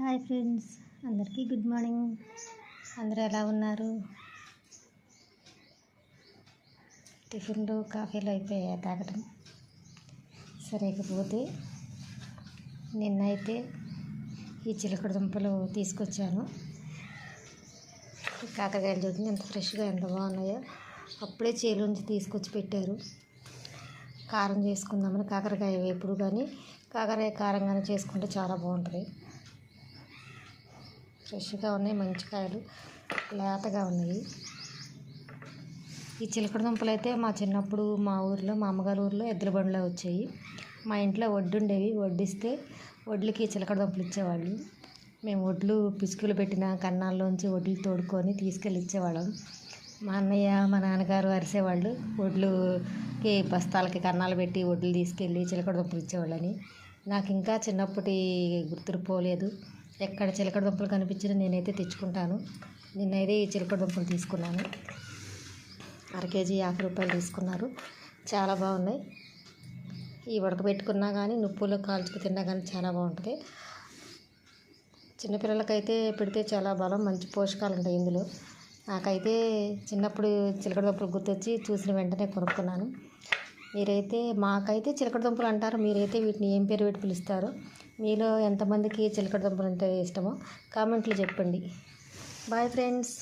Hi friends, అందరికీ good morning. అందరూ ఎలా ఉన్నారు? టిఫిన్లు కాఫీలు అయిపోయాయి తాగటం. సరేకపోతే నిన్నైతే ఈ చిలకడ దుంపలు తీసుకొచ్చాను. కాకరకాయలు చూడండి ఎంత ఫ్రెష్గా ఎంత బాగున్నాయో. అప్పుడే చేలోంచి తీసుకొచ్చి పెట్టారు. కారం చేసుకుందామని కాకరకాయ వేపుడు కానీ కాకరకాయ కారంగానే చేసుకుంటే చాలా బాగుంటుంది. ఫ్రెష్గా ఉన్నాయి, మంచి కాయలు లేతగా ఉన్నాయి. ఈ చిలకడ దుంపలు అయితే మా చిన్నప్పుడు మా ఊర్లో మా అమ్మగారి ఊర్లో ఎద్దుల బండిలో వచ్చాయి. మా ఇంట్లో వడ్డు ఉండేవి, వడ్డిస్తే వడ్లకి చిలకడ దుంపలు ఇచ్చేవాళ్ళు. మేము వడ్లు పిసుకులు పెట్టిన కన్నాల్లోంచి వడ్లు తోడుకొని తీసుకెళ్ళి ఇచ్చేవాళ్ళం. మా అన్నయ్య మా నాన్నగారు అరిసేవాళ్ళు, వడ్లుకి బస్తాలకి కన్నాలు పెట్టి వడ్లు తీసుకెళ్ళి చిలకడ దుంపలు ఇచ్చేవాళ్ళని. నాకు ఇంకా చిన్నప్పటి గుర్తులు పోలేదు. ఎక్కడ చిలకడ దుంపలు కనిపించినా నేనైతే తెచ్చుకుంటాను. నిన్నైతే ఈ చిలకడ దుంపలు తీసుకున్నాను. 1/2 కేజీ 50 రూపాయలు తీసుకున్నారు. చాలా బాగున్నాయి. ఈ ఉడకబెట్టుకున్నా కానీ నుప్పులో కాల్చుకు తిన్నా కానీ చాలా బాగుంటుంది. చిన్నపిల్లలకైతే పెడితే చాలా బలం, మంచి పోషకాలు ఉంటాయి ఇందులో. నాకైతే చిన్నప్పుడు చిలకడ దుంపలు గుర్తొచ్చి చూసిన వెంటనే కొనుక్కున్నాను. మాకైతే చిలకడ దుంపలు అంటారు, మీరైతే వీటిని ఏం పేరు పెట్టి పిలుస్తారో, మీలో ఎంతమందికి చిలకడ దుంపలు అంటే ఇష్టమో కామెంట్లో చెప్పండి. Bye friends.